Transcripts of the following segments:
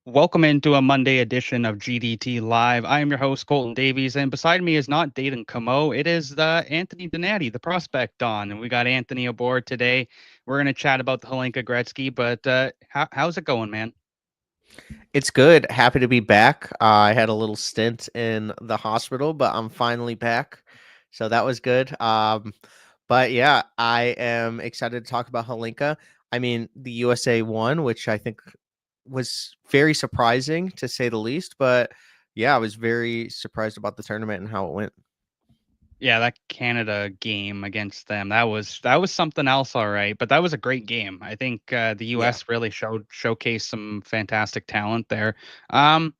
Welcome into a Monday edition of GDT Live. I am your host, Colton Davies, and beside me is not Dayton Camo. It is Anthony Donati, the prospect Don, and we got Anthony aboard today. We're going to chat about the Hlinka Gretzky, but how's it going, man? It's good. Happy to be back. I had a little stint in the hospital, but I'm finally back. So that was good. But yeah, I am excited to talk about Hlinka. I mean, the USA won, which I think was very surprising to say the least. But yeah, I was very surprised about the tournament and how it went. Yeah, that Canada game against them, that was something else, all right. But that was a great game. I think the Yeah. US really showcased some fantastic talent there. Um,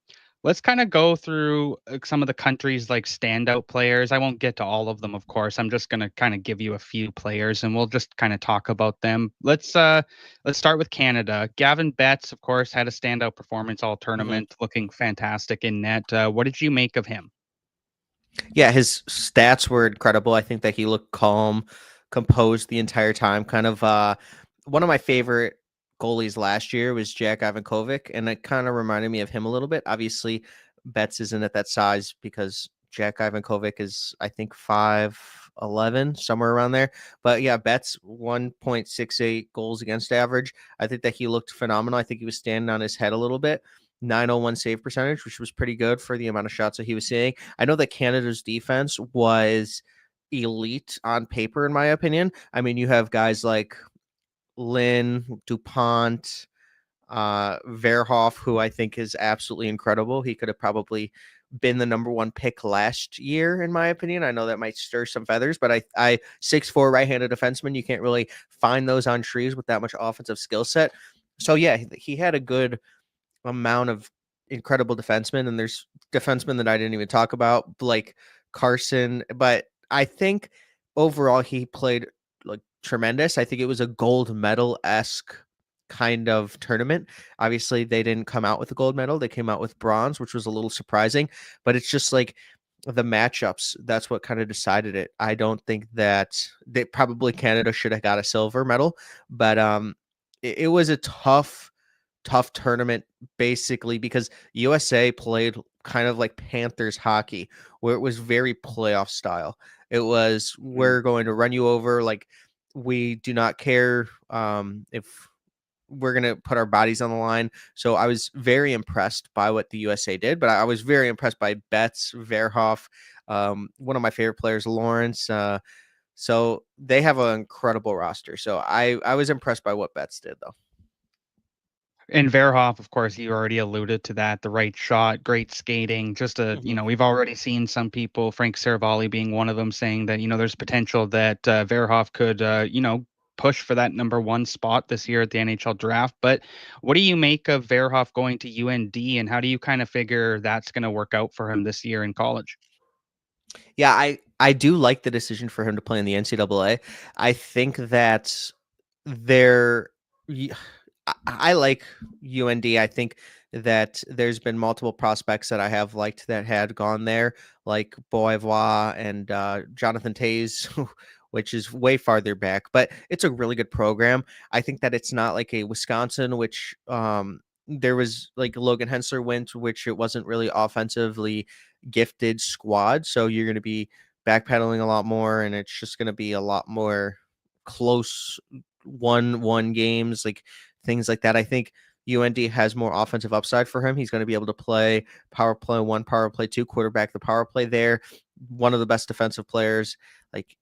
let's kind of go through some of the countries like standout players. I won't get to all of them, of course. I'm just gonna kind of give you a few players, and we'll just kind of talk about them. Let's start with Canada. Gavin Betts, of course, had a standout performance all Mhm. tournament, looking fantastic in net. What did you make of him? Yeah, his stats were incredible. I think that he looked calm, composed the entire time. Kind of one of my favorite goalies last year was Jack Ivankovic, and it kind of reminded me of him a little bit. Obviously, Betts isn't at that size because Jack Ivankovic is, I think, 5'11", somewhere around there. But yeah, Betts 1.68 goals against average. I think that he looked phenomenal. I think he was standing on his head a little bit. 901 save percentage, which was pretty good for the amount of shots that he was seeing. I know that Canada's defense was elite on paper, in my opinion. I mean, you have guys like Lynn, DuPont, Verhoff, who I think is absolutely incredible. He could have probably been the number one pick last year, in my opinion. I know that might stir some feathers, but I 6'4" right-handed defenseman, you can't really find those on trees with that much offensive skill set. So yeah, he had a good amount of incredible defensemen, and there's defensemen that I didn't even talk about, like Carson. But I think overall he played like tremendous. I think it was a gold medal esque kind of tournament. Obviously, they didn't come out with a gold medal; they came out with bronze, which was a little surprising. But it's just like the matchups. That's what kind of decided it. I don't think that they probably Canada should have got a silver medal, but it was a tough tournament basically because USA played kind of like Panthers hockey where it was very playoff style. It was we're going to run you over, like we do not care if we're going to put our bodies on the line. So I was very impressed by what the USA did, but I was very impressed by Betts, Verhoff, one of my favorite players, Lawrence. So they have an incredible roster. So I was impressed by what Betts did though. And Verhoff, of course, you already alluded to that. The right shot, great skating. Mhm. We've already seen some people, Frank Saravalli being one of them, saying that, there's potential that Verhoff could, push for that number one spot this year at the NHL draft. But what do you make of Verhoff going to UND, and how do you kind of figure that's going to work out for him this year in college? Yeah, I do like the decision for him to play in the NCAA. I think that there, y- I like UND. I think that there's been multiple prospects that I have liked that had gone there, like Beauvoir and Jonathan Tays, which is way farther back. But it's a really good program. I think that it's not like a Wisconsin, which there was like Logan Hensler went, which it wasn't really offensively gifted squad. So you're going to be backpedaling a lot more, and it's just going to be a lot more close one games, like things like that. I think UND has more offensive upside for him. He's going to be able to play power play one, power play two, quarterback the power play there. One of the best defensive players like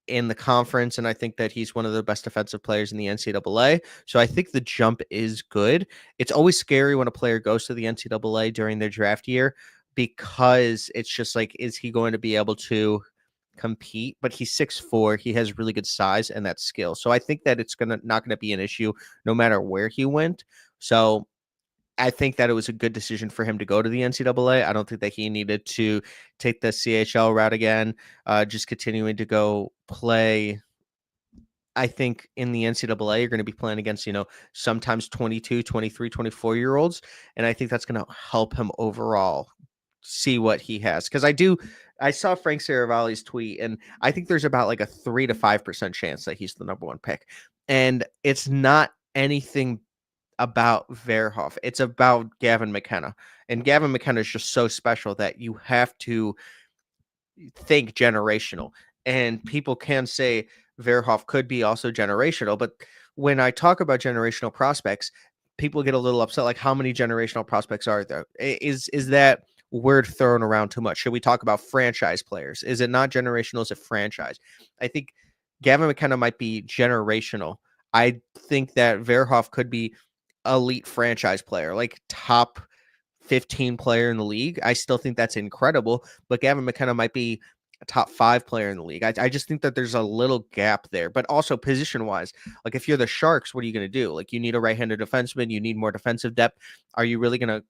in the conference, and I think that he's one of the best defensive players in the NCAA. So I think the jump is good. It's always scary when a player goes to the NCAA during their draft year because it's just like, is he going to be able to compete? But he's 6'4", he has really good size and that skill. So I think that it's not gonna be an issue no matter where he went. So I think that it was a good decision for him to go to the NCAA. I don't think that he needed to take the CHL route again, just continuing to go play. I think in the NCAA, you're going to be playing against, sometimes 22, 23, 24 year olds. And I think that's going to help him overall see what he has. Because I saw Frank Saravalli's tweet, and I think there's about like a 3 to 5% chance that he's the number one pick. And it's not anything about Verhoff. It's about Gavin McKenna. And Gavin McKenna is just so special that you have to think generational. And people can say Verhoff could be also generational, but when I talk about generational prospects, people get a little upset. Like, how many generational prospects are there? Is that word thrown around too much? Should we talk about franchise players? Is it not generational? Is it franchise? I think Gavin McKenna might be generational. I think that Verhoff could be elite franchise player, like top 15 player in the league. I still think that's incredible, but Gavin McKenna might be a top 5 player in the league. I just think that there's a little gap there, but also position wise, like if you're the Sharks, what are you going to do? Like, you need a right-handed defenseman, you need more defensive depth. Are you really going to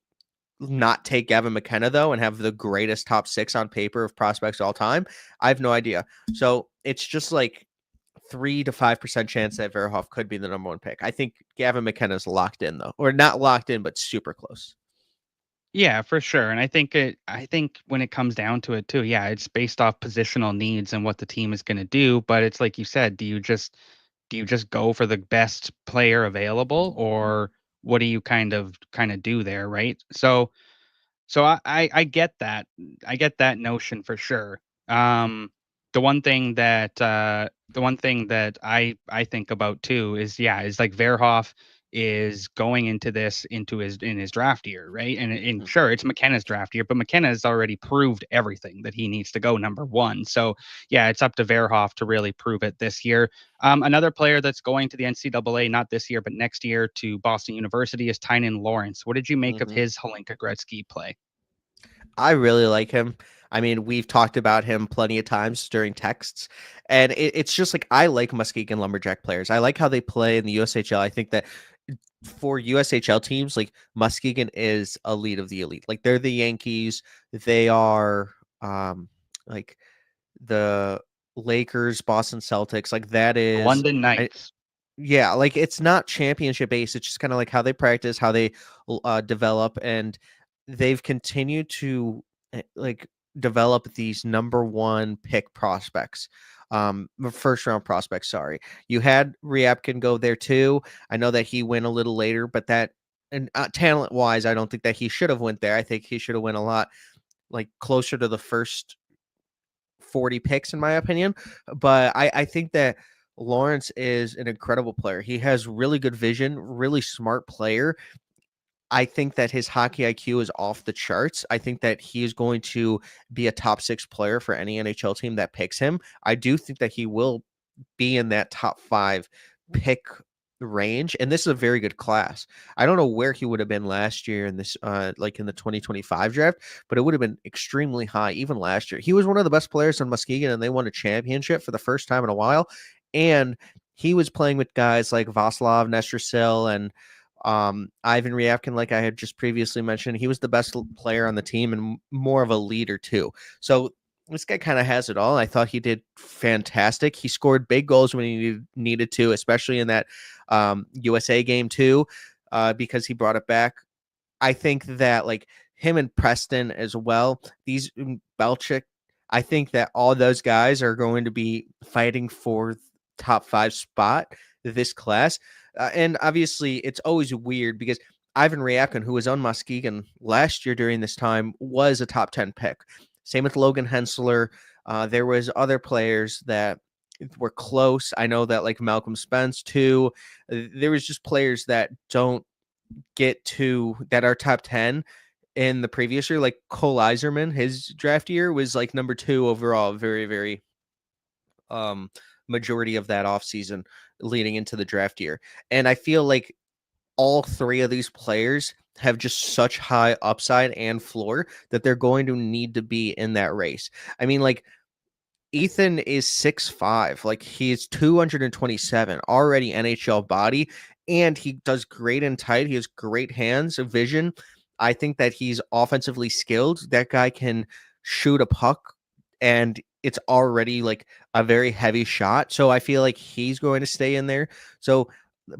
not take Gavin McKenna though and have the greatest top 6 on paper of prospects all time? I have no idea. So it's just like 3 to 5% chance that Verhoff could be the number one pick. I think Gavin McKenna's locked in though, or not locked in, but super close. Yeah, for sure. And I think when it comes down to it too, yeah, it's based off positional needs and what the team is going to do, but it's like you said, do you just go for the best player available, or what do you kind of do there, right? So I get that. I get that notion for sure. Um, the one thing that I think about too is, yeah, is like Verhoff is going into this into his in his draft year, right? And Mhm. sure, it's McKenna's draft year, but McKenna has already proved everything that he needs to go number one. So yeah, it's up to Verhoff to really prove it this year. Another player that's going to the NCAA, not this year but next year, to Boston University, is Tynan Lawrence. What did you make of Mhm. his Holinka Gretzky play? I really like him. I mean, we've talked about him plenty of times during texts, and it's just like I like Muskegon Lumberjack players. I like how they play in the USHL. I think that for USHL teams, like Muskegon is elite of the elite. Like, they're the Yankees. They are like the Lakers, Boston Celtics. Like, that The is. London Knights. Yeah, like it's not championship based. It's just kind of like how they practice, how they develop, and they've continued to like develop these number one pick prospects, first round prospects. Sorry, you had Ryabkin go there too. I know that he went a little later, but that and talent wise, I don't think that he should have went there. I think he should have went a lot like closer to the first 40 picks in my opinion. But I think that Lawrence is an incredible player. He has really good vision, really smart player. I think that his hockey IQ is off the charts. I think that he is going to be a top 6 player for any NHL team that picks him. I do think that he will be in that top 5 pick range, and this is a very good class. I don't know where he would have been last year in this like in the 2025 draft, but it would have been extremely high even last year. He was one of the best players in Muskegon, and they won a championship for the first time in a while, and he was playing with guys like Vaslav Nestrasil and Ivan Ryabkin, like I had just previously mentioned. He was the best player on the team and more of a leader too. So this guy kind of has it all. I thought he did fantastic. He scored big goals when he needed to, especially in that USA game too, because he brought it back. I think that like him and Preston as well, these Belchick, I think that all those guys are going to be fighting for top 5 spot this class. And obviously, it's always weird because Ivan Ryabkin, who was on Muskegon last year during this time, was a top 10 pick. Same with Logan Hensler. There was other players that were close. I know that like Malcolm Spence too. There was just players that don't get to that are top 10 in the previous year. Like Cole Iserman, his draft year was like number 2 overall, very, very um majority of that offseason leading into the draft year. And I feel like all 3 of these players have just such high upside and floor that they're going to need to be in that race. I mean, like Ethan is 6'5". Like he's 227, already NHL body, and he does great in tight. He has great hands, vision. I think that he's offensively skilled. That guy can shoot a puck, and it's already like a very heavy shot. So I feel like he's going to stay in there. So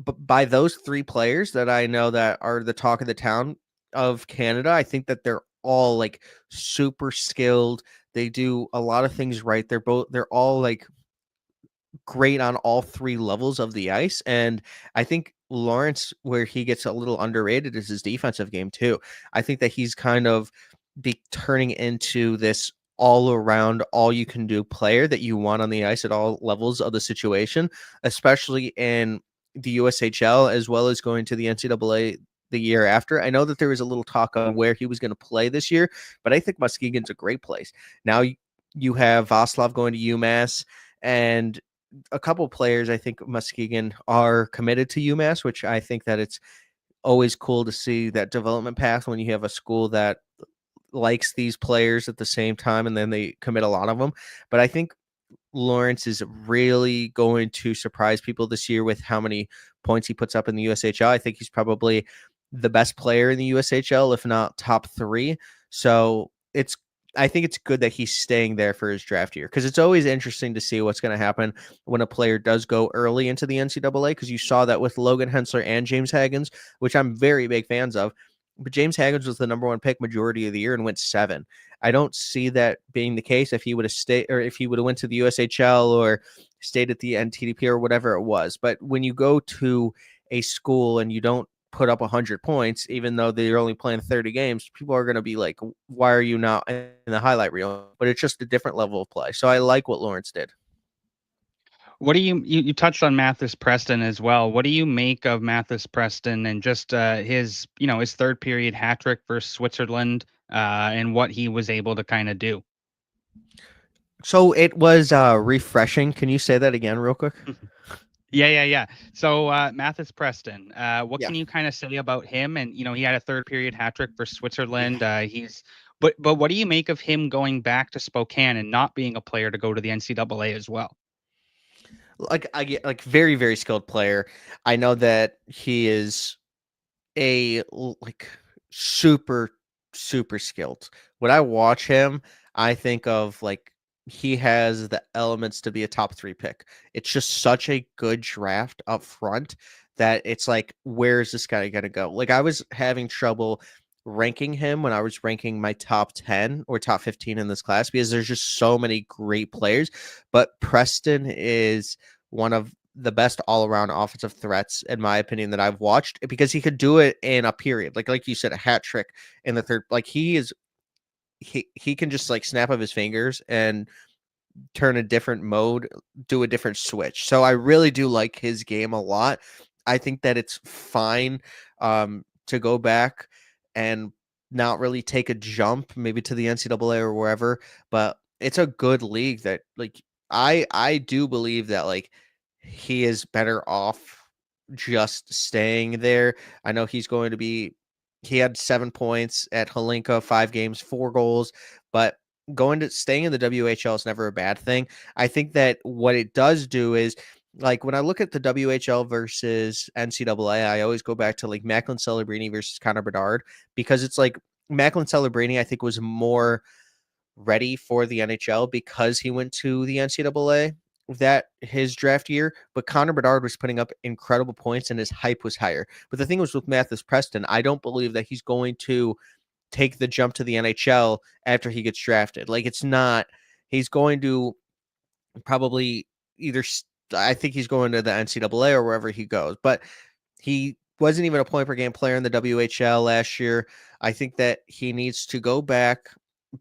by those three players that I know that are the talk of the town of Canada, I think that they're all like super skilled. They do a lot of things right. They're all like great on all three levels of the ice. And I think Lawrence, where he gets a little underrated, is his defensive game too. I think that he's kind of be turning into this all around, all you can do player that you want on the ice at all levels of the situation, especially in the USHL as well as going to the NCAA the year after. I know that there was a little talk on where he was going to play this year, but I think Muskegon's a great place. Now you have Vaslav going to UMass, and a couple players I think Muskegon are committed to UMass, which I think that it's always cool to see that development path when you have a school that likes these players at the same time and then they commit a lot of them. But I think Lawrence is really going to surprise people this year with how many points he puts up in the USHL. I think he's probably the best player in the USHL, if not top three. So I think it's good that he's staying there for his draft year, because it's always interesting to see what's going to happen when a player does go early into the NCAA, because you saw that with Logan Hensler and James Haggins, which I'm very big fans of. But James Haggins was the number one pick majority of the year and went 7. I don't see that being the case if he would have stayed, or if he would have went to the USHL or stayed at the NTDP or whatever it was. But when you go to a school and you don't put up 100 points, even though they're only playing 30 games, people are going to be like, why are you not in the highlight reel? But it's just a different level of play. So I like what Lawrence did. What do you touched on Mathis Preston as well. What do you make of Mathis Preston and just his his third period hat trick versus Switzerland and what he was able to kind of do? So it was refreshing. Can you say that again real quick? Yeah. So Mathis Preston, what Yeah. can you kind of say about him? And he had a third period hat trick for Yeah. Switzerland. But what do you make of him going back to Spokane and not being a player to go to the NCAA as well? Like I get like very, very skilled player. I know that he is like super super skilled. When I watch him, I think of like he has the elements to be a top 3 pick. It's just such a good draft up front that it's like, where's this guy going to go? Like I was having trouble ranking him when I was ranking my top 10 or top 15 in this class, because there's just so many great players. But Preston is one of the best all-around offensive threats, in my opinion, that I've watched, because he could do it in a period. Like you said, a hat trick in the third. Like he can just like snap of his fingers and turn a different mode, do a different switch. So I really do like his game a lot. I think that it's fine to go back and not really take a jump maybe to the NCAA or wherever, but it's a good league that like I do believe that like he is better off just staying there. I know he's going to be he had 7 points at Holinka, 5 games, 4 goals, but going to staying in the WHL is never a bad thing. I think that what it does do is, like when I look at the WHL versus NCAA, I always go back to like Macklin Celebrini versus Connor Bedard, because it's like Macklin Celebrini, I think, was more ready for the NHL because he went to the NCAA that his draft year, but Connor Bedard was putting up incredible points and his hype was higher. But the thing was with Mathis Preston, I don't believe that he's going to take the jump to the NHL after he gets drafted. Like it's not, he's going to probably either, I think he's going to the NCAA or wherever he goes, but he wasn't even a point per game player in the WHL last year. I think that he needs to go back,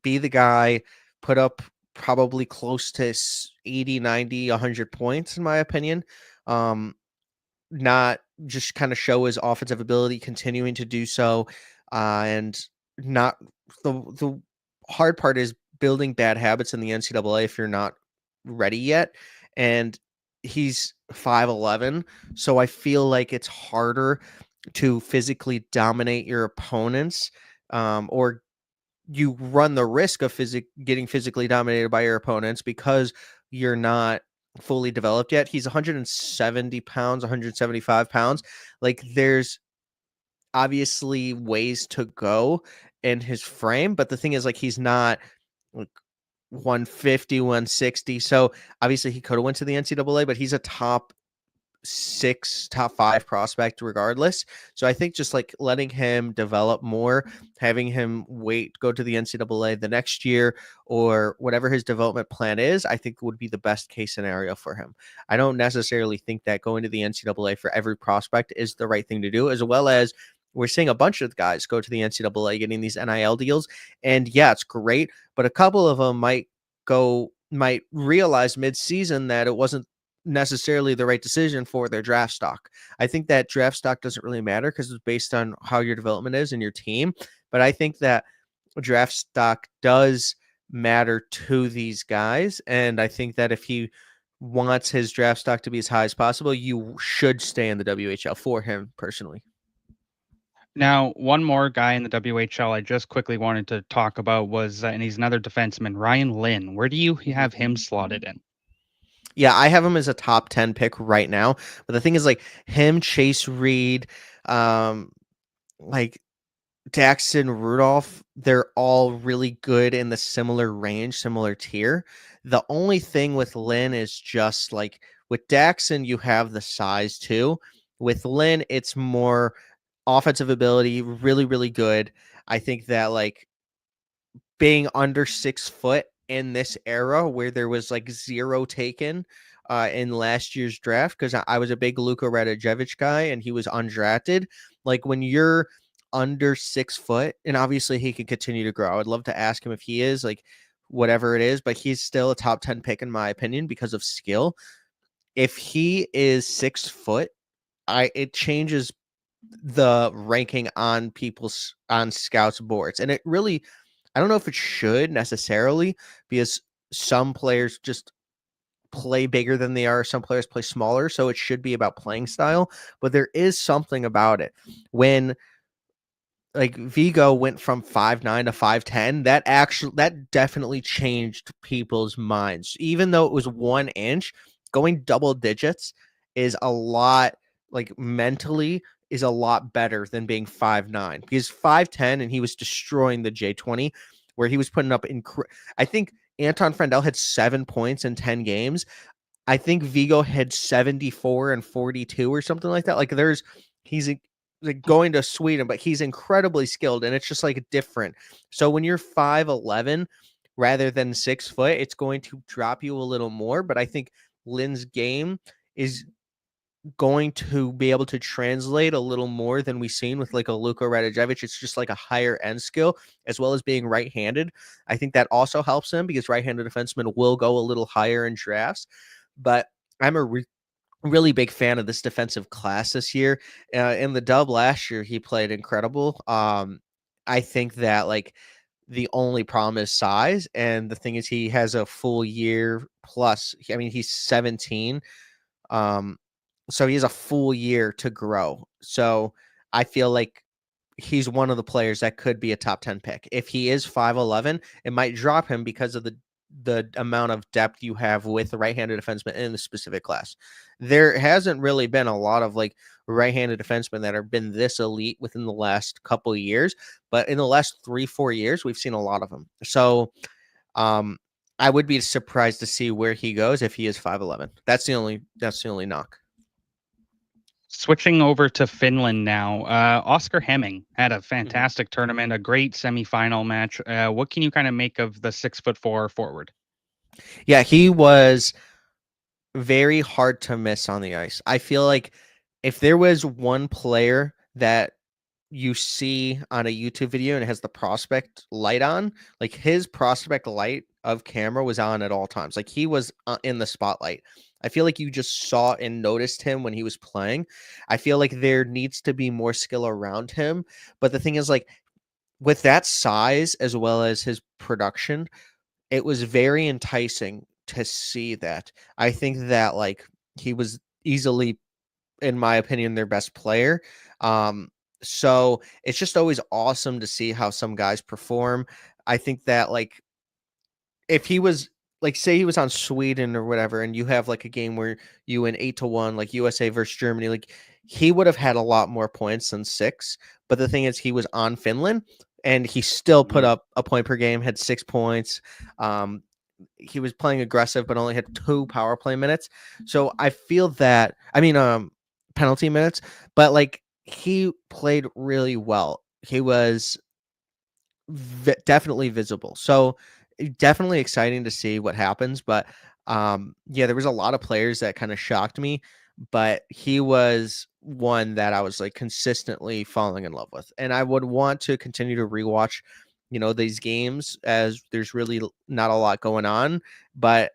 be the guy, put up probably close to 80, 90, 100 points, in my opinion. Um, Not just kind of show his offensive ability, continuing to do so, and not the hard part is building bad habits in the NCAA if you're not ready yet. And he's 5'11", so I feel like it's harder to physically dominate your opponents, or you run the risk of getting physically dominated by your opponents because you're not fully developed yet. He's 170 pounds, 175 pounds. Like there's obviously ways to go in his frame, but the thing is like he's not like 150, 160. So obviously he could have went to the NCAA, but he's a top 6, top 5 prospect regardless. So I think just like letting him develop more, having him go to the NCAA the next year or whatever his development plan is, I think would be the best case scenario for him. I don't necessarily think that going to the NCAA for every prospect is the right thing to do, as well as we're seeing a bunch of guys go to the NCAA getting these NIL deals. And yeah, it's great, but a couple of them might realize midseason that it wasn't necessarily the right decision for their draft stock. I think that draft stock doesn't really matter because it's based on how your development is and your team. But I think that draft stock does matter to these guys. And I think that if he wants his draft stock to be as high as possible, you should stay in the WHL for him personally. Now, one more guy in the WHL I just quickly wanted to talk about was, and he's another defenseman, Ryan Lynn. Where do you have him slotted in? Yeah, I have him as a top 10 pick right now. But the thing is, like, him, Chase Reed, like Daxton Rudolph, they're all really good in the similar range, similar tier. The only thing with Lynn is just like with Daxton, you have the size too. With Lynn, it's more offensive ability, really, really good. I think that like being under 6 foot in this era where there was like zero taken in last year's draft, because I was a big Luka Radojevich guy and he was undrafted. Like when you're under 6 foot, and obviously he can continue to grow. I'd love to ask him if he is like whatever it is, but he's still a top 10 pick in my opinion because of skill. If he is 6 foot, it changes the ranking on people's on scouts boards. And it really, I don't know if it should necessarily, because some players just play bigger than they are, some players play smaller, so it should be about playing style, but there is something about it when like Vigo went from 5'9" to 5'10", that definitely changed people's minds. Even though it was 1 inch, going double digits is a lot, like mentally is a lot better than being 5'9", because 5'10" and he was destroying the J20 where he was putting up I think Anton Frandel had 7 points in 10 games. I think Vigo had 74 and 42 or something like that. Like he's like going to Sweden, but he's incredibly skilled and it's just like different. So when you're 5'11" rather than 6 foot, it's going to drop you a little more. But I think Lynn's game is going to be able to translate a little more than we've seen with like a Luka Radojevich. It's just like a higher end skill, as well as being right-handed. I think that also helps him because right-handed defensemen will go a little higher in drafts. But I'm a really big fan of this defensive class this year. In the dub last year, he played incredible. I think that like the only problem is size, and the thing is he has a full year plus. I mean, he's 17. Um, so he has a full year to grow. So I feel like he's one of the players that could be a top 10 pick. If he is 5'11", it might drop him because of the amount of depth you have with the right-handed defenseman in the specific class. There hasn't really been a lot of like right-handed defensemen that have been this elite within the last couple of years, but in the last 3-4 years, we've seen a lot of them. So um, I would be surprised to see where he goes if he is 5'11". That's the only knock. Switching over to Finland now, Oscar Hemming had a Mhm. fantastic tournament, a great semifinal match. What can you kind of make of the 6'4" forward? Yeah, he was very hard to miss on the ice. I feel like if there was one player that you see on a YouTube video and it has the prospect light on, like his prospect light of camera was on at all times. Like he was in the spotlight. I feel like you just saw and noticed him when he was playing. I feel like there needs to be more skill around him. But the thing is, like, with that size as well as his production, it was very enticing to see that. I think that like he was easily, in my opinion, their best player. Um, so it's just always awesome to see how some guys perform. I think that like if he was like say he was on Sweden or whatever, and you have like a game where you win 8-1, like USA versus Germany, like he would have had a lot more points than 6. But the thing is, he was on Finland, and he still put Mhm. up a point per game, had 6 points. Um, he was playing aggressive, but only had 2 power play minutes. So I feel that penalty minutes, but like he played really well. He was definitely visible. So definitely exciting to see what happens. But yeah, there was a lot of players that kind of shocked me, but he was one that I was like consistently falling in love with, and I would want to continue to rewatch, these games as there's really not a lot going on, but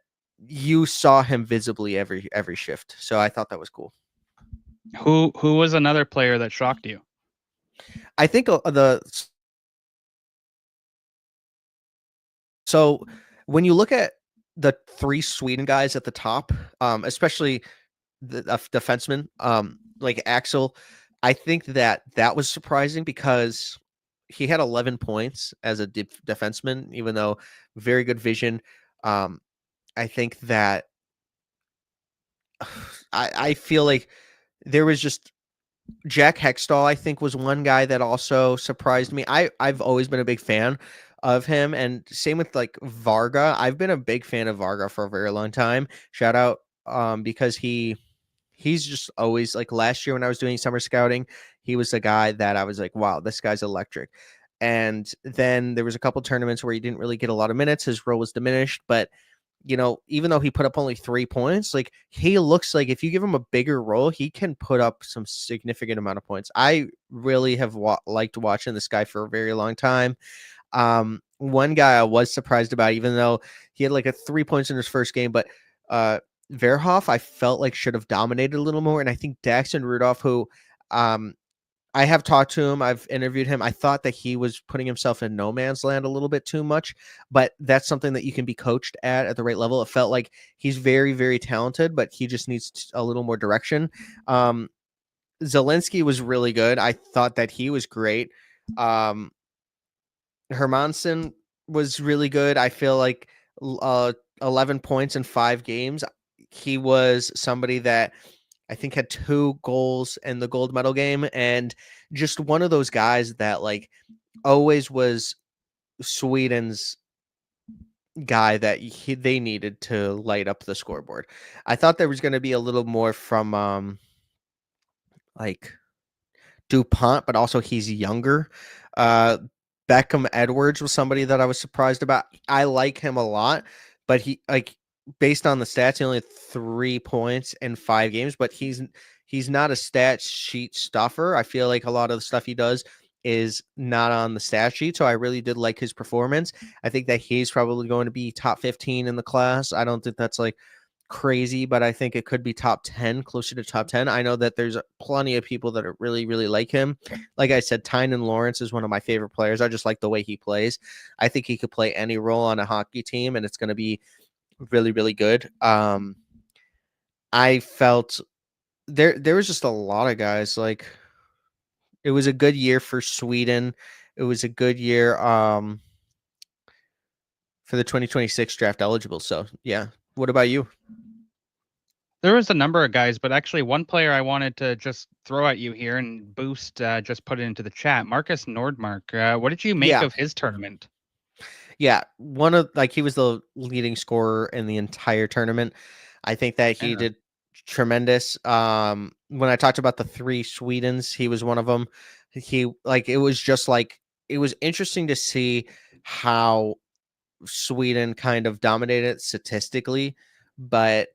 you saw him visibly every shift. So I thought that was cool. Who was another player that shocked you? I think the so when you look at the 3 Sweden guys at the top, especially the defenseman, like Axel, I think that that was surprising because he had 11 points as a defenseman, even though very good vision. Um, I think that I feel like there was just Jack Hextall, I think, was one guy that also surprised me. I've always been a big fan of him, and same with like Varga. I've been a big fan of Varga for a very long time. Shout out, because he's just always like last year when I was doing summer scouting, he was the guy that I was like, wow, this guy's electric. And then there was a couple tournaments where he didn't really get a lot of minutes. His role was diminished, but even though he put up only 3 points, like he looks like if you give him a bigger role, he can put up some significant amount of points. I really have liked watching this guy for a very long time. One guy I was surprised about, even though he had like a 3 points in his first game, but uh, Verhoff, I felt like should have dominated a little more. And I think Daxton Rudolph, who um, I have talked to him. I've interviewed him. I thought that he was putting himself in no man's land a little bit too much, but that's something that you can be coached at the right level. It felt like he's very, very talented, but he just needs a little more direction. Um, Zelensky was really good. I thought that he was great. Um, Hermansen was really good. I feel like 11 points in 5 games. He was somebody that I think had 2 goals in the gold medal game, and just one of those guys that like always was Sweden's guy that they needed to light up the scoreboard. I thought there was going to be a little more from like DuPont, but also he's younger. Uh, Beckham Edwards was somebody that I was surprised about. I like him a lot, but he like based on the stats, he only had 3 points in 5 games, but he's not a stat sheet stuffer. I feel like a lot of the stuff he does is not on the stat sheet. So I really did like his performance. I think that he's probably going to be top 15 in the class. I don't think that's like crazy, but I think it could be top 10, closer to top 10. I know that there's plenty of people that are really, really like him. Like I said, Tynan Lawrence is one of my favorite players. I just like the way he plays. I think he could play any role on a hockey team, and it's going to be really, really good. I felt there was just a lot of guys. Like it was a good year for Sweden. It was a good year for the 2026 draft eligible. So yeah. What about you? There was a number of guys, but actually one player I wanted to just throw at you here and boost, just put it into the chat. Marcus Nordmark. What did you make Yeah. of his tournament? Yeah, one of like he was the leading scorer in the entire tournament. I think that he Yeah. did tremendous. When I talked about the 3 Swedens, he was one of them. He like it was just like it was interesting to see how Sweden kind of dominated statistically, but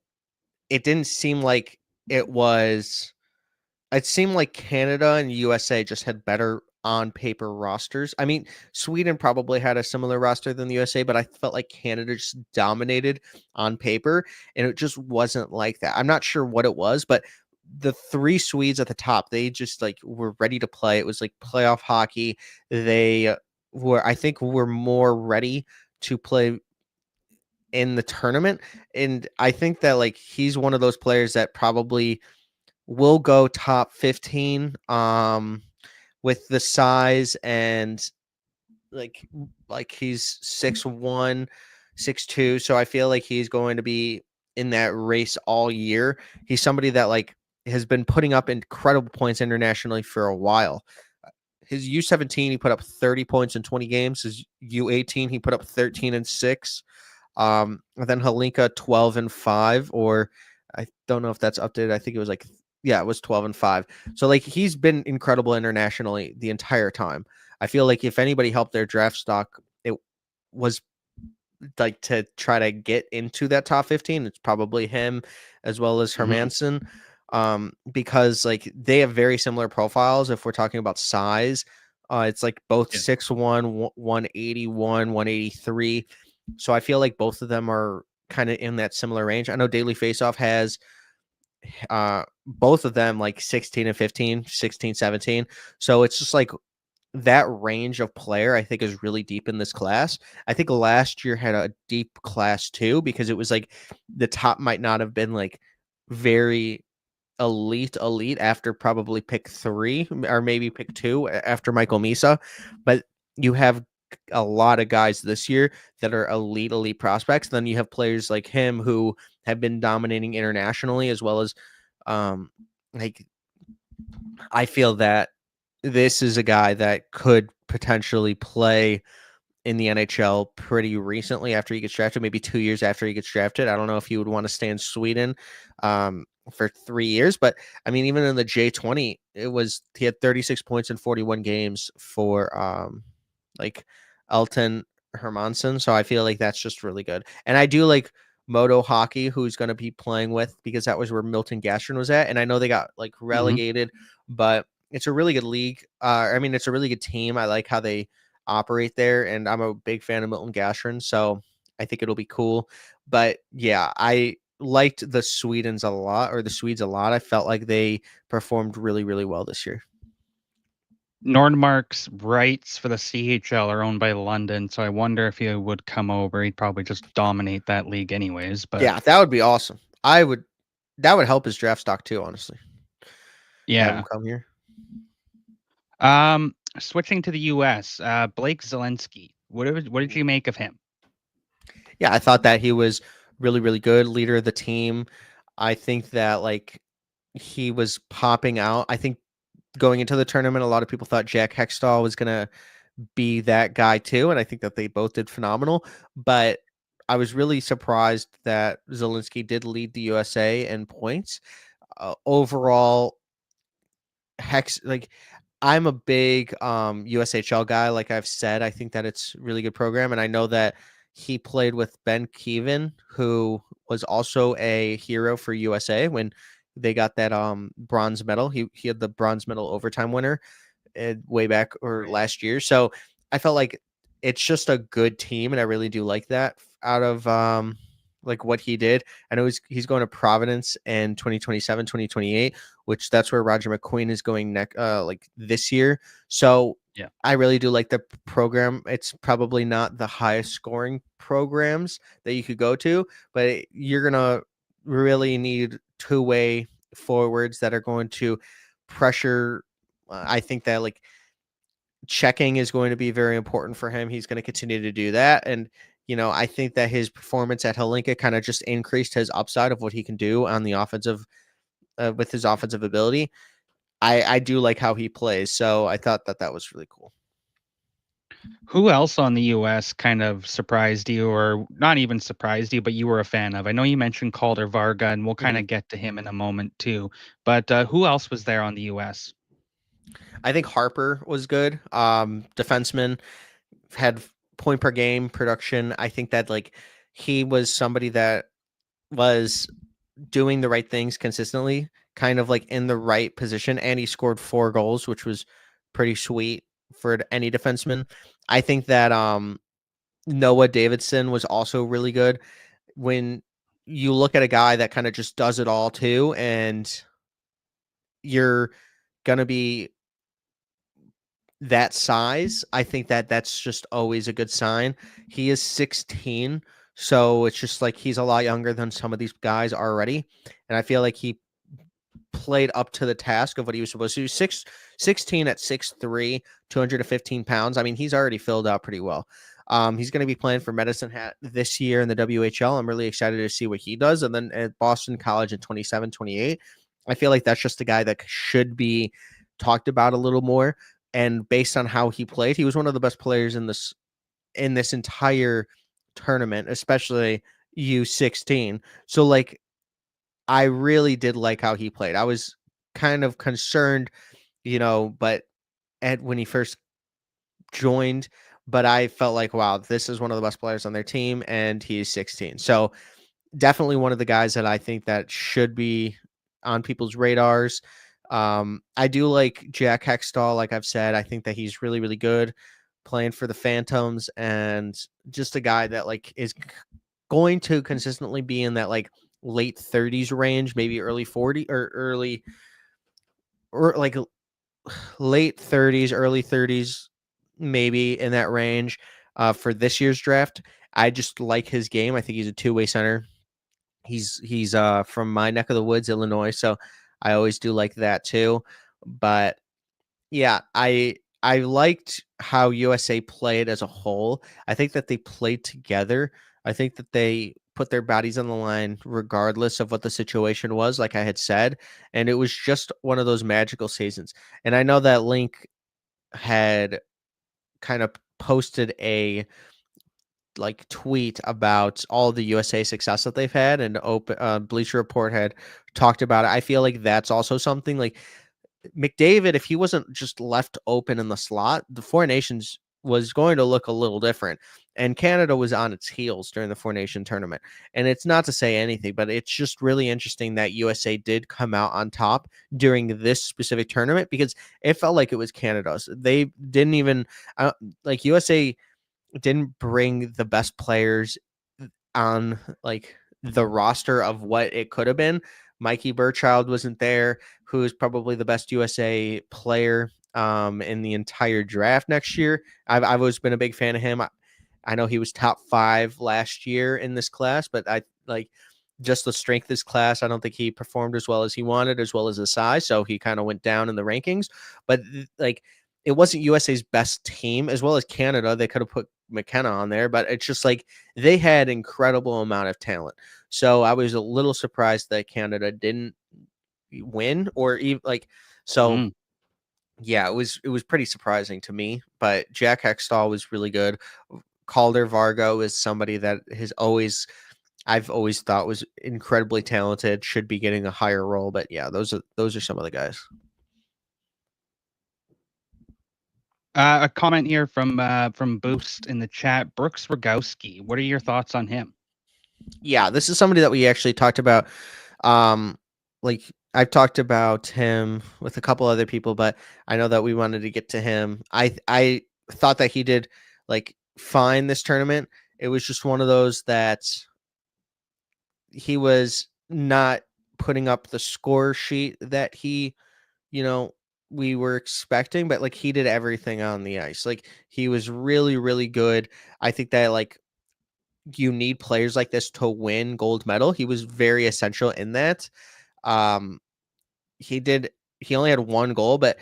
it didn't seem like it was it seemed like Canada and USA just had better on paper rosters. I mean, Sweden probably had a similar roster than the USA, but I felt like Canada just dominated on paper, and it just wasn't like that. I'm not sure what it was, but the 3 Swedes at the top, they just like were ready to play. It was like playoff hockey. They were, I think, were more ready to play in the tournament, and I think that like he's one of those players that probably will go top 15 with the size and like he's 6'1", 6'2", so I feel like he's going to be in that race all year. He's somebody that like has been putting up incredible points internationally for a while. His U17, he put up 30 points in 20 games. His U18, he put up 13 and 6. And then Halinka 12 and 5, or I don't know if that's updated. I think it was like, yeah, it was 12 and 5. So like he's been incredible internationally the entire time. I feel like if anybody helped their draft stock, it was like to try to get into that top 15. It's probably him as well as Hmm. Hermanson. Because like they have very similar profiles. If we're talking about size, it's like both Yeah. 6'1", 181, 183. So I feel like both of them are kind of in that similar range. I know Daily Faceoff has both of them like 16 and 15, 16, 17. So it's just like that range of player I think is really deep in this class. I think last year had a deep class too because it was like the top might not have been like very elite after probably pick 3 or maybe pick 2 after Michael Misa, but you have a lot of guys this year that are elite prospects. Then you have players like him who have been dominating internationally as well as um like I feel that this is a guy that could potentially play in the NHL pretty recently after he gets drafted, maybe 2 years after he gets drafted. I don't know if he would want to stay in Sweden for 3 years, but I mean, even in the J20, he had 36 points in 41 games for like Elton Hermanson. So I feel like that's just really good. And I do like Moto Hockey, who's going to be playing with because that was where Milton Gastron was at. And I know they got like Hmm. relegated, but it's a really good league. I mean, it's a really good team. I like how they operate there, and I'm a big fan of Milton Gastron, so I think it'll be cool. But yeah, I liked the Swedes a lot. I felt like they performed really well this year. Nordmark's rights for the CHL are owned by London, so I wonder if he would come over. He'd probably just dominate that league anyways. But Yeah, that would be awesome. I would That would help his draft stock too, honestly. Have him yeah. come here. Switching to the US, Blake Zelensky. What did you make of him? Yeah, I thought that he was really good, leader of the team. I think that like he was popping out. I think going into the tournament, a lot of people thought Jack Hextall was gonna be that guy too, and I think that they both did phenomenal. But I was really surprised that Zelensky did lead the USA in points. Overall, Hex like I'm a big USHL guy. Like I've said, I think that it's a really good program, and I know that he played with Ben Keevan, who was also a hero for USA when they got that bronze medal. He had the bronze medal overtime winner way back or Right. last year. So I felt like it's just a good team, and I really do like that out of like what he did. I know he's going to Providence in 2027, 2028, which that's where Roger McQueen is going next like this year. So Yeah. I really do like the program. It's probably not the highest scoring programs that you could go to, but you're gonna really need two-way forwards that are going to pressure. I think that like checking is going to be very important for him. He's going to continue to do that. And, I think that his performance at Halinka kind of just increased his upside of what he can do on the offensive with his offensive ability. I do like how he plays. So I thought that that was really cool. Who else on the US kind of surprised you, or not even surprised you, but you were a fan of? I know you mentioned Calder Varga, and we'll kind Mhm. of get to him in a moment too. But who else was there on the US? I think Harper was good. Defenseman had point per game production. I think that like he was somebody that was doing the right things consistently, kind of like in the right position, and he scored 4 goals, which was pretty sweet for any defenseman. I think that Noah Davidson was also really good. When you look at a guy that kind of just does it all too, and you're gonna be that size, I think that that's just always a good sign. He is 16, so it's just like he's a lot younger than some of these guys already, and I feel like he played up to the task of what he was supposed to do. 16 at 6'3", 215 pounds. I mean, he's already filled out pretty well. He's going to be playing for Medicine Hat this year in the WHL. I'm really excited to see what he does. And then at Boston College in 27, 28, I feel like that's just a guy that should be talked about a little more. And based on how he played, he was one of the best players in this entire tournament, especially U16. So like I really did like how he played. I was kind of concerned, but when he first joined, but I felt like, wow, this is one of the best players on their team, and he's 16. So definitely one of the guys that I think that should be on people's radars. I do like Jack Hextall, like I've said. I think that he's really, really good playing for the Phantoms, and just a guy that like is going to consistently be in that like late 30s range, maybe early 40 or early or like late 30s, early 30s, maybe in that range for this year's draft. I just like his game. I think he's a two-way center. He's from my neck of the woods, Illinois, so I always do like that too. But yeah, I liked how USA played as a whole. I think that they played together. I think that they put their bodies on the line regardless of what the situation was, like I had said. And it was just one of those magical seasons. And I know that Link had kind of posted a like tweet about all the USA success that they've had, and Bleacher Report had talked about it. I feel like that's also something like McDavid, if he wasn't just left open in the slot, the Four Nations was going to look a little different. And Canada was on its heels during the Four Nation tournament. And it's not to say anything, but it's just really interesting that USA did come out on top during this specific tournament because it felt like it was Canada's. They didn't even like USA didn't bring the best players on like the roster of what it could have been. Mikey Burchild wasn't there, who is probably the best USA player in the entire draft next year. I've always been a big fan of him. I know he was top 5 last year in this class, but I like just the strength of his class. I don't think he performed as well as he wanted, as well as the size. So he kind of went down in the rankings. But like it wasn't USA's best team, as well as Canada. They could have put McKenna on there, but it's just like they had incredible amount of talent. So I was a little surprised that Canada didn't win or even like so. Mm. Yeah, it was pretty surprising to me. But Jack Hextall was really good. Calder Vargo is somebody that I've always thought was incredibly talented. Should be getting a higher role, but yeah, those are some of the guys. A comment here from Boost in the chat. Brooks Rogowski. What are your thoughts on him? Yeah, this is somebody that we actually talked about. Like I've talked about him with a couple other people, but I know that we wanted to get to him. I thought that he did like fine this tournament. It was just one of those that he was not putting up the score sheet that you know, we were expecting, but like he did everything on the ice. Like he was really, really good. I think that like you need players like this to win gold medal. He was very essential in that. Um, he only had one goal, but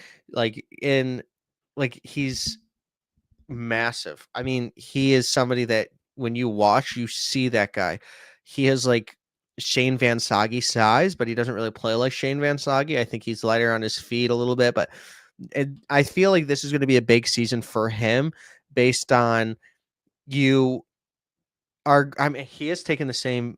he's massive. I mean, he is somebody that when you watch, you see that guy. He has like Shane Van Sage size, but he doesn't really play like Shane Van Sage. I think he's lighter on his feet a little bit, but I feel like this is going to be a big season for him based on you I mean, he has taken the same,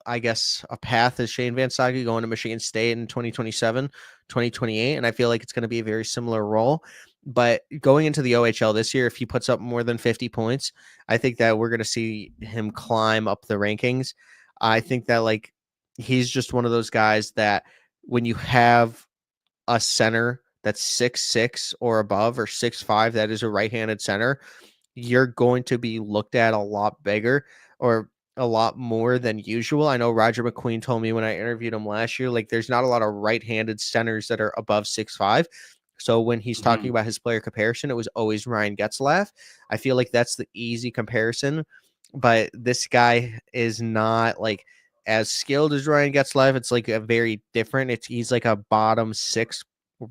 I guess, a path as Shane Van Sage going to Michigan State in 2027, 2028. And I feel like it's going to be a very similar role. But going into the OHL this year, if he puts up more than 50 points, I think that we're going to see him climb up the rankings. I think that like he's just one of those guys that when you have a center that's 6'6" or above or 6'5", that is a right-handed center, you're going to be looked at a lot bigger or a lot more than usual. I know Roger McQueen told me when I interviewed him last year, like there's not a lot of right-handed centers that are above 6'5". So when he's talking Mhm. about his player comparison, it was always Ryan Getzlaff. I feel like that's the easy comparison, but this guy is not like as skilled as Ryan Getzlaff. It's like a very different. He's like a bottom six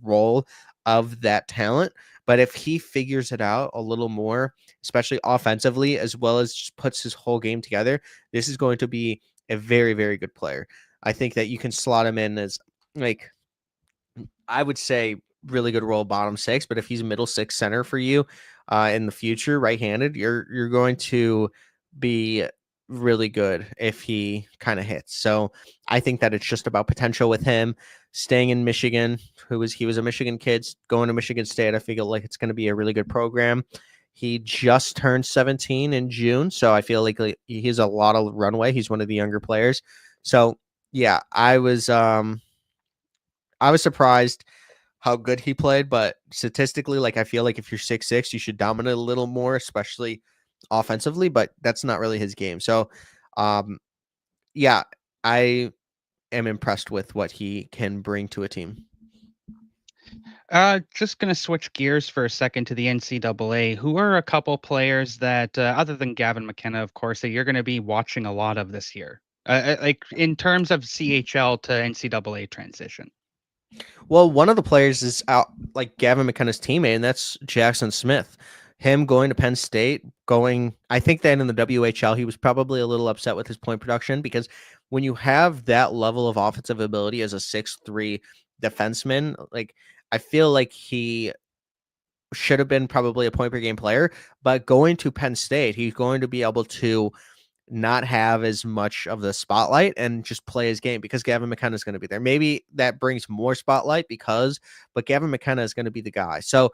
role of that talent. But if he figures it out a little more, especially offensively, as well as just puts his whole game together, this is going to be a very, very good player. I think that you can slot him in as like I would say really good role bottom six, but if he's a middle six center for you in the future, right-handed, you're going to be really good if he kind of hits. So I think that it's just about potential with him staying in Michigan. He was a Michigan kid going to Michigan State. I feel like it's going to be a really good program. He just turned 17 in June, so I feel like he has a lot of runway. He's one of the younger players. So yeah, I was surprised how good he played, but statistically, like I feel like if you're 6'6", you should dominate a little more, especially offensively, but that's not really his game. So um yeah, I am impressed with what he can bring to a team. Just gonna switch gears for a second to the NCAA. Who are a couple players that, other than Gavin McKenna, of course, that you're going to be watching a lot of this year? Like in terms of CHL to NCAA transition. Well, one of the players is out like Gavin McKenna's teammate, and that's Jackson Smith. Him going to Penn State, I think that in the WHL, he was probably a little upset with his point production because when you have that level of offensive ability as a 6'3" defenseman, like I feel like he should have been probably a point per game player, but going to Penn State, he's going to be able to not have as much of the spotlight and just play his game because Gavin McKenna is going to be there. Maybe that brings more spotlight but Gavin McKenna is going to be the guy. So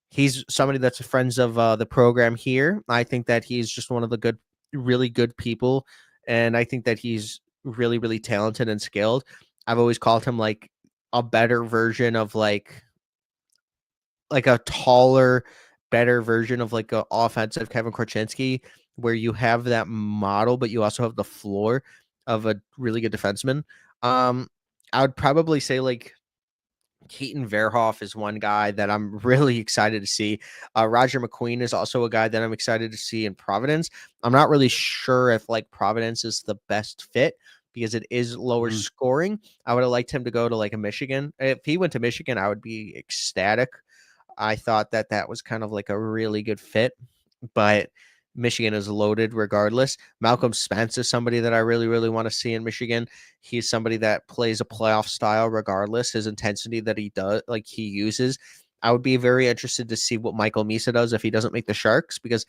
he's somebody that's friends of the program here. I think that he's just one of the really good people. And I think that he's really, really talented and skilled. I've always called him like a better version of like a taller, better version of like a offensive Kevin Korchinski, where you have that model, but you also have the floor of a really good defenseman. Um, I would probably say like Keaton Verhoff is one guy that I'm really excited to see. Roger McQueen is also a guy that I'm excited to see in Providence. I'm not really sure if like Providence is the best fit because it is lower Mhm. scoring. I would have liked him to go to like a Michigan. If he went to Michigan, I would be ecstatic. I thought that that was kind of like a really good fit, but Michigan is loaded regardless. Malcolm Spence is somebody that I really, really want to see in Michigan. He's somebody that plays a playoff style regardless. His intensity that he does, like he uses. I would be very interested to see what Michael Misa does if he doesn't make the Sharks because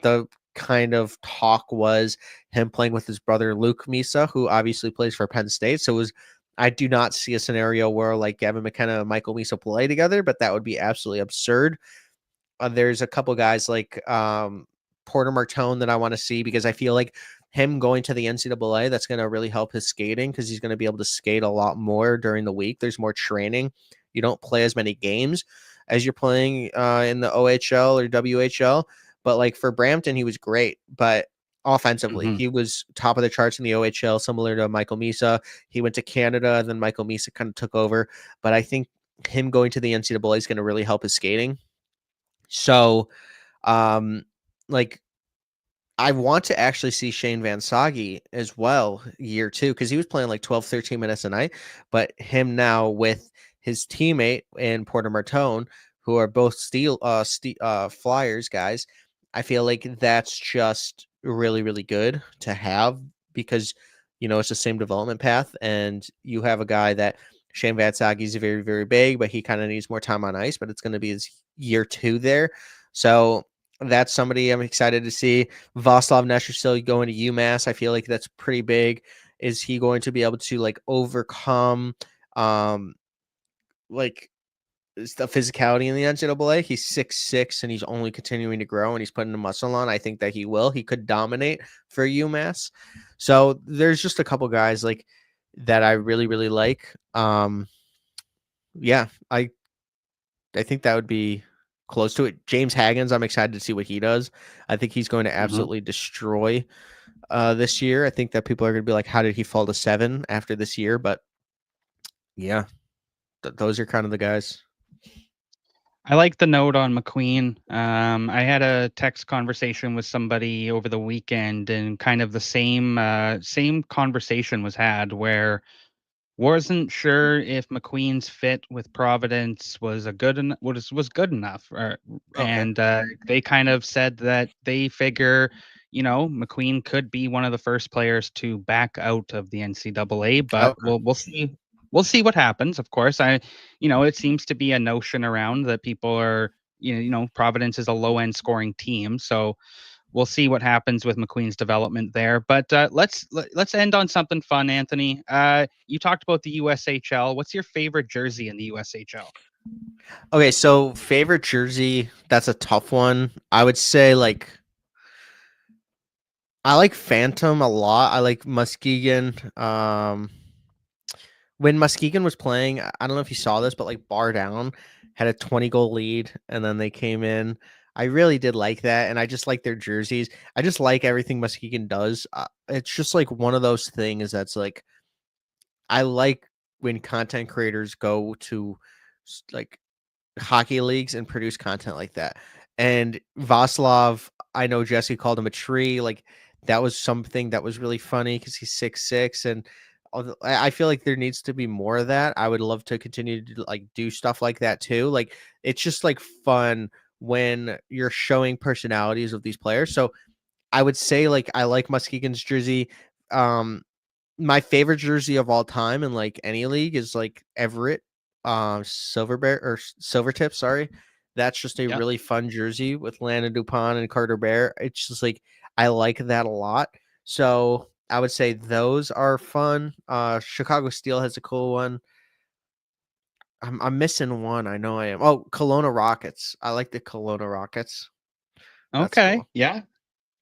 the kind of talk was him playing with his brother Luke Misa, who obviously plays for Penn State. So it was I do not see a scenario where like Gavin McKenna and Michael Misa play together, but that would be absolutely absurd. There's a couple guys like Porter Martone that I want to see because I feel like him going to the NCAA that's going to really help his skating because he's going to be able to skate a lot more during the week. There's more training. You don't play as many games as you're playing in the OHL or WHL. But like for Brampton, he was great. But offensively, Mhm. he was top of the charts in the OHL, similar to Michael Misa. He went to Canada, and then Michael Misa kind of took over. But I think him going to the NCAA is going to really help his skating. So, um, like I want to actually see Shane Van Sage as well year two because he was playing like 12, 13 minutes a night. But him now with his teammate and Porter Martone, who are both Flyers guys, I feel like that's just really, really good to have because it's the same development path, and you have a guy that Shane Van Sage is very, very big, but he kind of needs more time on ice. But it's going to be his year two there, so that's somebody I'm excited to see. Vaslav Nestersil going to UMass. I feel like that's pretty big. Is he going to be able to like overcome like the physicality in the NCAA? He's 6'6" and he's only continuing to grow and he's putting the muscle on. I think that he will. He could dominate for UMass. So there's just a couple guys like that I really, really like. Yeah, I think that would be close to it. James Haggins, I'm excited to see what he does. I think he's going to Mhm. absolutely destroy this year. I think that people are going to be like, how did he fall to 7 after this year? But yeah, those are kind of the guys. I like the note on McQueen. I had a text conversation with somebody over the weekend, and kind of the same conversation was had where wasn't sure if McQueen's fit with Providence was a was good enough, Okay. and they kind of said that they figure, McQueen could be one of the first players to back out of the NCAA, but Okay. we'll see what happens. Of course, it seems to be a notion around that people are, Providence is a low end scoring team, so we'll see what happens with McQueen's development there. But let's end on something fun, Anthony. You talked about the USHL. What's your favorite jersey in the USHL? Okay, so favorite jersey, that's a tough one. I would say I like Phantom a lot. I like Muskegon. When Muskegon was playing, I don't know if you saw this, but like Bar Down had a 20-goal lead and then they came in. I really did like that, and I just like their jerseys. I just like everything Muskegon does. It's just like one of those things that's like I like when content creators go to like hockey leagues and produce content like that. And Vaslav, I know Jesse called him a tree. Like that was something that was really funny because he's 6'6", and I feel like there needs to be more of that. I would love to continue to like do stuff like that too. Like it's just like fun when you're showing personalities of these players. So I would say like I like Muskegon's jersey. Um, my favorite jersey of all time in like any league is like Everett, Silver Bear or Silver Tip. Sorry, that's just a Yeah. really fun jersey with Landon Dupont and Carter Bear. It's just like I like that a lot. So I would say those are fun. Chicago Steel has a cool one. I'm missing one. I know I am. Oh, Kelowna Rockets. I like the Kelowna Rockets. That's Okay. cool. Yeah,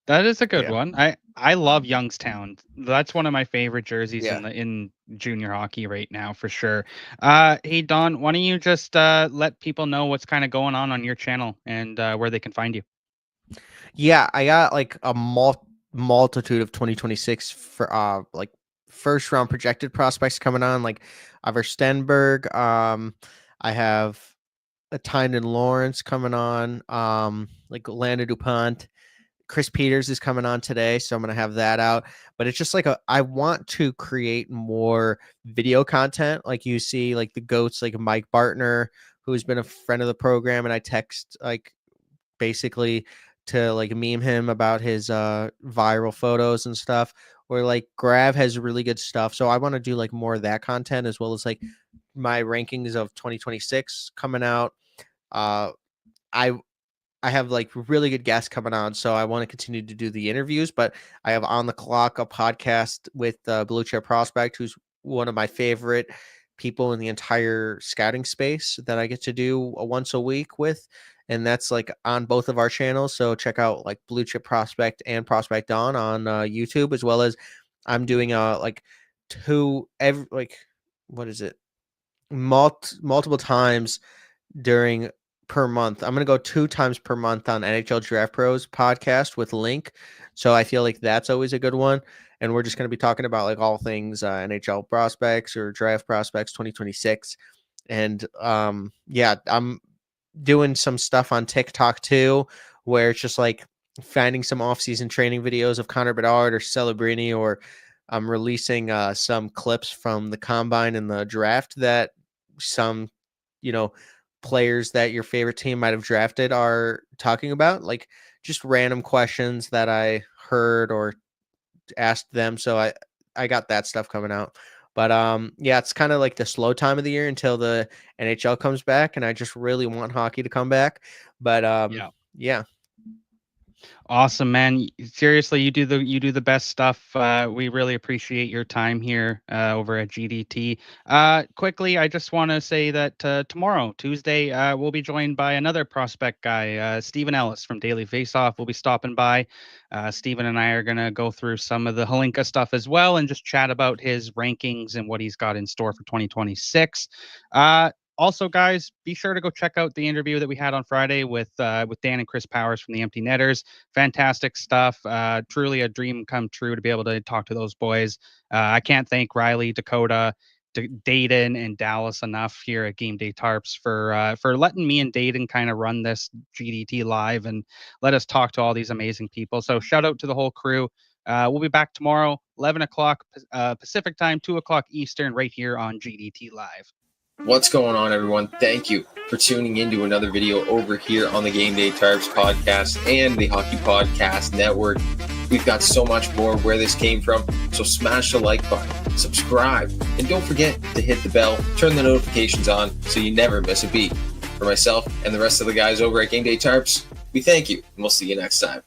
that is a good Yeah. one. I love Youngstown. That's one of my favorite jerseys Yeah. in junior hockey right now for sure. Hey Don, why don't you just let people know what's kind of going on your channel and where they can find you? Yeah, I got like a multitude of 2026 for like first round projected prospects coming on, like Iver Stenberg. I have a Tynan Lawrence coming on, like Landon Dupont. Chris Peters is coming on today, so I'm gonna have that out. But it's just like I want to create more video content, like you see, like the goats, like Mike Bartner, who's been a friend of the program, and I text like basically to like meme him about his viral photos and stuff. Or like Grav has really good stuff, so I want to do like more of that content as well as like my rankings of 2026 coming out. Uh, I I have like really good guests coming on, so I want to continue to do the interviews. But I have On the Clock, a podcast with Blue Chair Prospect, who's one of my favorite people in the entire scouting space that I get to do once a week with, and that's like on both of our channels. So check out like Blue Chip Prospect and Prospect on YouTube, as well as I'm doing like two every like what is it multiple times during per month. I'm gonna go 2 times per month on NHL Draft Pros podcast with Link. So I feel like that's always a good one. And we're just gonna be talking about like all things NHL prospects or draft prospects 2026. And yeah, I'm doing some stuff on TikTok too, where it's just like finding some off-season training videos of Connor Bedard or Celebrini, or I'm releasing some clips from the combine and the draft that some, you know, players that your favorite team might have drafted are talking about, like just random questions that I heard or asked them. So I got that stuff coming out. But yeah, it's kind of like the slow time of the year until the NHL comes back, and I just really want hockey to come back. But Yeah. yeah. Awesome, man. Seriously, you do the best stuff. We really appreciate your time here over at GDT. Quickly, I just want to say that tomorrow, Tuesday, we'll be joined by another prospect guy, Stephen Ellis from Daily Faceoff. Will be stopping by. Stephen and I are gonna go through some of the Holinka stuff as well, and just chat about his rankings and what he's got in store for 2026. Also, guys, be sure to go check out the interview that we had on Friday with Dan and Chris Powers from the Empty Netters. Fantastic stuff. Truly a dream come true to be able to talk to those boys. I can't thank Riley, Dakota, Dayton and Dallas enough here at Game Day Tarps for letting me and Dayton kind of run this GDT live and let us talk to all these amazing people. So shout out to the whole crew. We'll be back tomorrow, 11 o'clock Pacific time, 2 o'clock Eastern, right here on GDT Live. What's going on, everyone? Thank you for tuning into another video over here on the Game Day Tarps podcast and the Hockey Podcast Network. We've got so much more where this came from, so smash the like button, subscribe, and don't forget to hit the bell, turn the notifications on so you never miss a beat. For myself and the rest of the guys over at Game Day Tarps, we thank you, and we'll see you next time.